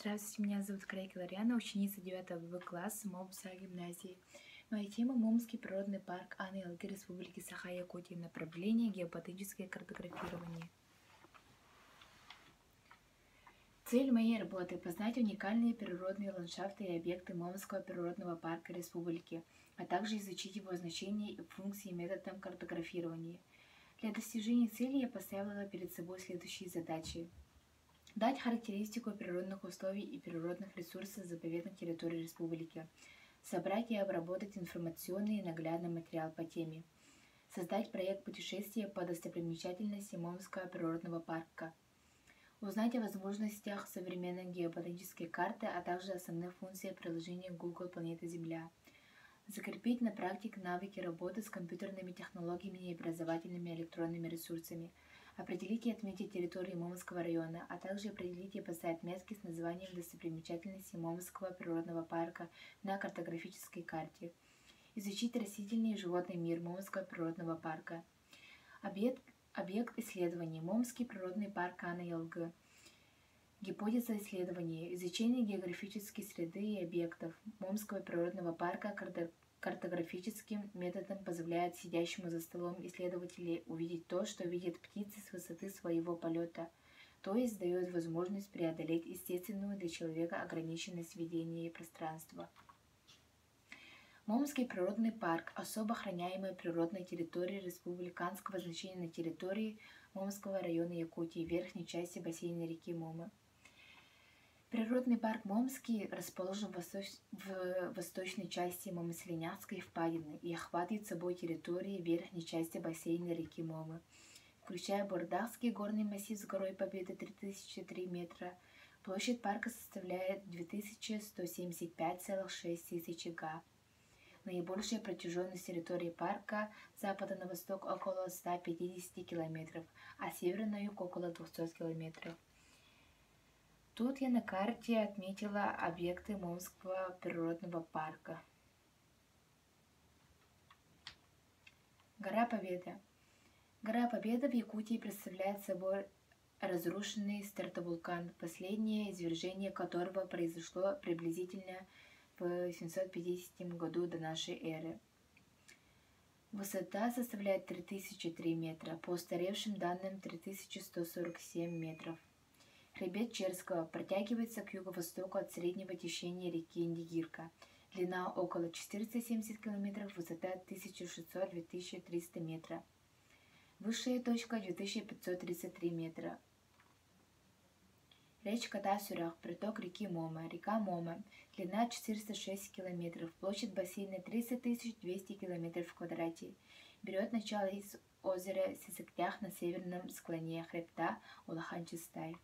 Здравствуйте, меня зовут Крейка Лариана, ученица 9 В класса МОБСА гимназии. Моя тема — Момский природный парк Аны-Алгы, Республики Саха-Якутия, направление геоботаническое картографирование. Цель моей работы — познать уникальные природные ландшафты и объекты Момского природного парка Республики, а также изучить его значение и функции методом картографирования. Для достижения цели я поставила перед собой следующие задачи: дать характеристику природных условий и природных ресурсов заповедных территорий республики, собрать и обработать информационный и наглядный материал по теме, создать проект путешествия по достопримечательностям Момского природного парка, узнать о возможностях современной геоботанической карты, а также основных функциях приложения Google «Планета Земля», закрепить на практике навыки работы с компьютерными технологиями и образовательными электронными ресурсами, определить и отметить территории Момского района, а также определить и поставить метки с названием достопримечательностей Момского природного парка на картографической карте, изучить растительный и животный мир Момского природного парка. Объект исследования — Момский природный парк Аны-Алгы. Гипотеза исследования — изучение географической среды и объектов Момского природного парка картографическим методом позволяет сидящему за столом исследователю увидеть то, что видят птицы с высоты своего полета, то есть дает возможность преодолеть естественную для человека ограниченность видения и пространства. Момский природный парк – особо охраняемая природная территория республиканского значения на территории Момского района Якутии, в верхней части бассейна реки Момы. Природный парк Момский расположен в восточной части Момыслинявской впадины и охватывает собой территории верхней части бассейна реки Момы, включая Бордахский горный массив с горой Победы 3003 метра. Площадь парка составляет 2175,6 тысяч га. Наибольшая протяженность территории парка с запада на восток около 150 километров, а с севера на юг около 200 километров. Тут я на карте отметила объекты Момского природного парка. Гора Победы. Гора Победы в Якутии представляет собой разрушенный стратовулкан, последнее извержение которого произошло приблизительно в 750 году до нашей эры. Высота составляет 3003 метра, по устаревшим данным 3147 метров. Хребет Черского протягивается к юго-востоку от среднего течения реки Индигирка. Длина около 470 км, высота 1600-2300 метра. Высшая точка 2533 метра. Речка Тасюрах, приток реки Мома. Река Мома. Длина 406 км, площадь бассейна 30 200 км в квадрате. Берет начало из озера Сисактях на северном склоне хребта Улахан-Чистай.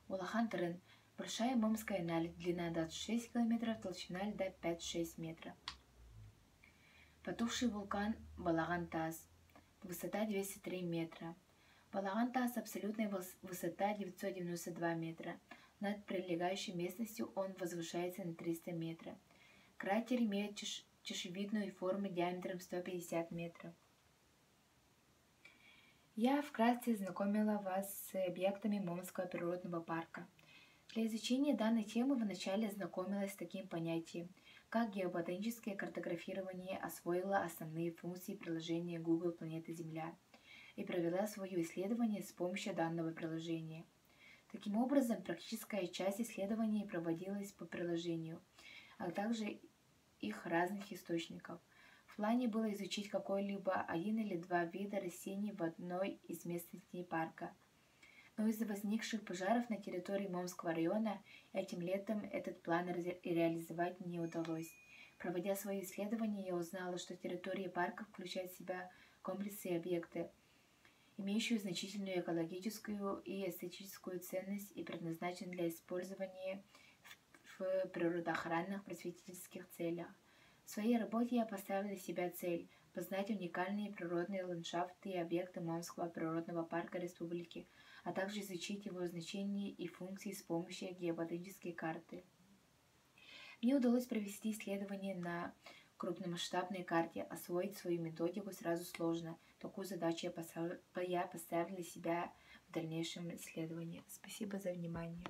Улахан-Трын. Большая Момская наледь, длина 26 км, толщина льда 5-6 метров. Потухший вулкан Балаган-Тас. Высота 203 метра. Балаган-Тас, абсолютная высота 992 метра. Над прилегающей местностью он возвышается на 300 метров. Кратер имеет чашевидную форму диаметром 150 метров. Я вкратце знакомила вас с объектами Момского природного парка. Для изучения данной темы вначале ознакомилась с таким понятием, как геоботаническое картографирование, освоила основные функции приложения Google «Планета Земля» и провела свое исследование с помощью данного приложения. Таким образом, практическая часть исследований проводилась по приложению, а также их разных источников. В плане было изучить какой-либо один или два вида растений в одной из местностей парка. Но из-за возникших пожаров на территории Момского района этим летом этот план реализовать не удалось. Проводя свои исследования, я узнала, что территория парка включает в себя комплексы и объекты, имеющие значительную экологическую и эстетическую ценность и предназначены для использования в природоохранных просветительских целях. В своей работе я поставила себе цель познать уникальные природные ландшафты и объекты Момского природного парка республики, а также изучить его значение и функции с помощью геоботанической карты. Мне удалось провести исследование на крупномасштабной карте. Освоить свою методику сразу сложно. Такую задачу я поставила себя в дальнейшем исследовании. Спасибо за внимание.